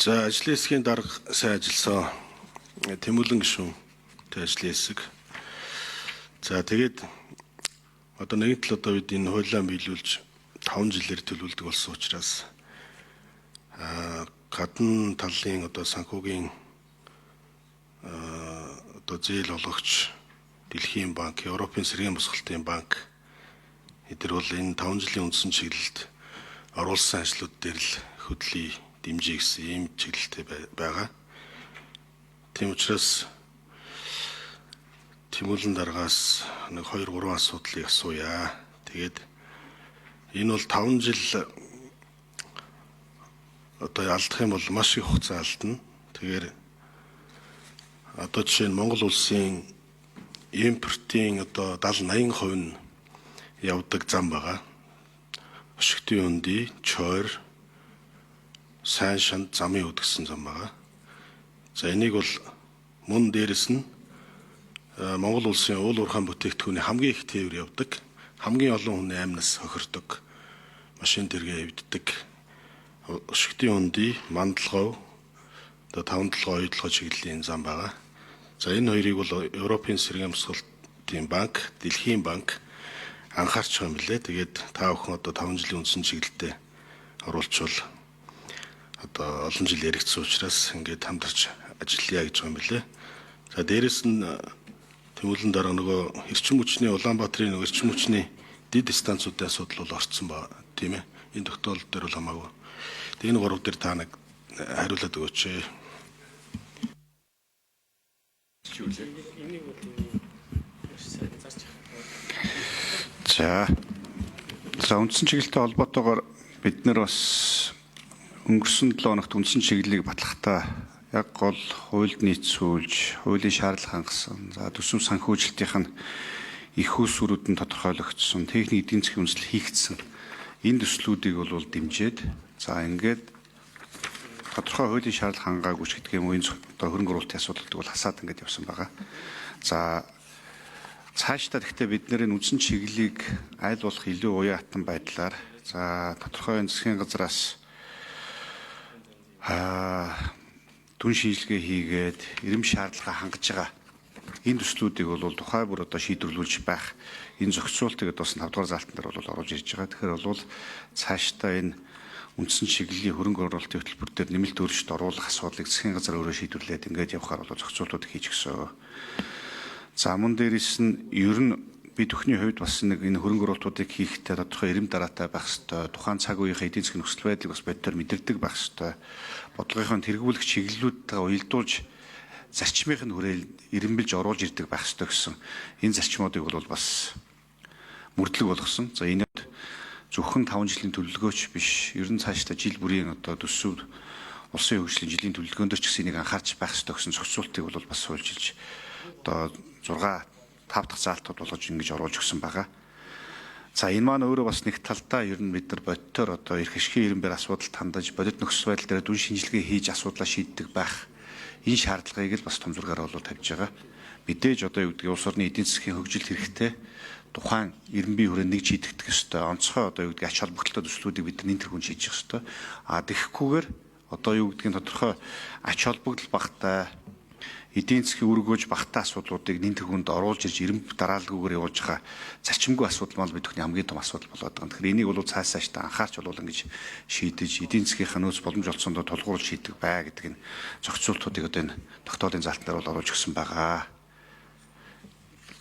За ажлын хэсгийн дарга сайн ажилласан Тэмүүлэн гишүүн ажлын хэсэг. За тэгээд одоо нэгэн тал одоо бид энэ хуулиа биелүүлж 5 жилээр төлөвлөдөг болсон учраас гадна талын одоо санхүүгийн одоо зээл олгогч Дэлхийн банк, Европын цэргийн босголтын банк эдгээр бол энэ 5 жилийн үндсэн чиглэлд оруулсан ажлууд дээр л хөдөлгөөн дэмжиж гэсэн ийм чиглэлтэй байгаа. Тийм учраас Тэмүүлэн даргаас нэг 2-3 асуудлыг асууя. Тэгээд энэ бол 5 жил одоо алдах юм бол маш их хугацаа алдна. Тэгэхээр одоо жишээ нь Монгол улсын импортын одоо 70-80% нь явдаг зам байгаа. Өшигтийн үнди, чойр, сайн шанд замын үд гэсэн зам байгаа. За энийг бол мөн дээрэс нь Монгол улсын уул уурхайн бүтээгдэхүүний хамгийн их тээвэр явдаг, хамгийн олон хүний амнаас хохирдог, машин тэргээ эвддэг, өшигтийн үнди, мандалгов, одоо 5-7 оюутлогоо чиглэлийн зам байгаа. За энэ хоёрыг бол Европын цэргийн босголтын банк, Дэлхийн банк анхаарч байгаа юм билээ. Тэгээд та бүхэн одоо 5 жилийн үндсэн чиглэлтэй оруулчвал одоо олон жил яригдсан учраас ингээд хамтарч ажиллая гэж байгаа юм билээ. За дээрэс нь Тэмүүлэн дарга нөгөө эрчим хүчний Улаанбаатарын нөгөө эрчим хүчний дид станцуудын асуудал бол орцсон ба тийм ээ. Энэ тогтоолт дээр бол хамаагүй. Тэгээд энэ гурав дээр та нэг хариулаад өгөөч. За үндсэн чиглэлтэй холбоотойгоор бид нар бас өнгөрсөн 7 хоногт үндсэн чиглэлийг батлахдаа яг гол хуульд нийцүүлж, хуулийн шаардлага хангасан, за төсөв санхүүжилтийн их усрууд нь тодорхойлогдсон, техник эдийн засгийн үндэслэл хийгдсэн энэ төслүүдийг бол дэмжиж, за ингээд тодорхой хуулийн шаардлага хангаагүй ч гэдэг юм уу энэ одоо хөрөнгө оруулалтын асуудалд бол хасаад ингээд явсан байгаа. За цаашдаа гэхдээ бид нэр үндсэн чиглэлийг аль болох илүү уян хатан байдлаар за тодорхой засгийн газраас түн шинжилгээ хийгээд эрэм шаардлагаа хангаж байгаа энэ төслүүдийг бол тухай бүр одоо шийдвэрлүүлж байх энэ зохицуултыг бас 5 дугаар залтан дээр бол оруулж ирж байгаа. Тэгэхээр бол цаашдаа энэ үндсэн чиглэлийн хөрөнгө оруулалтын хөтөлбөр дээр нэмэлт өөрчлөлт оруулах асуудлыг засгийн газар өөрөө шийдвэрлээд ингээд явахаар бол зохицуултууд хийж гисэн. За мөн дээрээс нь ер нь бид бүхний хувьд бас нэг энэ хөрөнгө оруулалтуудыг хийхдээ тодорхой эрэм дараатай байх ёстой. Тухайн цаг үеийнхээ эдийн засгийн нөхцөл байдлыг бас бодитоор мэдэрдэг байх ёстой. Бодлогынхон тэргүүлэх чиглэлүүдтэй уялдуулж зарчмынх нь хүрээл эренбэлж оруулж ирдэг байх ёстой гэсэн энэ зарчмуудыг бол бас мөрдлөг болгосон. За энэ зөвхөн 5 жилийн төлөвлөгөөч биш. Ер нь цаашдаа жил бүрийн одоо төсөв улсын хөгжлийн жилийн төлөвлөгөөнд ч гэсэн энийг анхаарч байх ёстой гэсэн зохицуултыг бол бас суульчилж одоо 5 дахь заалтууд болгож ингэж оруулж өгсөн байгаа. За энэ маань өөрөө бас нэг талдаа ер нь бид нар бодитоор одоо эрх ашигын ирэмбэр асуудалд хандаж бодит нөхцөл байдал дээр дүн шинжилгээ хийж асуудлаа шийддэг байх энэ шаардлагыг л бас том зургаар бол тавьж байгаа. Мэдээж одоо юу гэдэг улс орны эдийн засгийн хөгжил хэрэгтэй тухайн ирэмбийн хүрээнд нэг шийдэгдэх ёстой. Онцгой одоо юу гэдэг ач холбогдолтой төслүүдийг бид нар нэн тэргүүн шийдэх ёстой. Тэгэхгүйгээр одоо юу гэдгийг тодорхой ач холбогдол багтай эдийн засгийн үргөөж багтаа асуудлуудыг нэн тэргүүнд оруулж ирж ирэмб дараалгүйгээр явуулж байгаа зарчимгүй асуудал мал бид бүхний хамгийн том асуудал болоод байгаа. Тэгэхээр энийг бол цаашдаа анхаарч бол ингэж шийдэж эдийн засгийнхаа нөөц боломж олцсондоо тулгуурлаж шийдэх бай гэдэг энэ зохицуултуудыг одоо энэ тогтоолын залтан дээр бол оруулж өгсөн байгаа.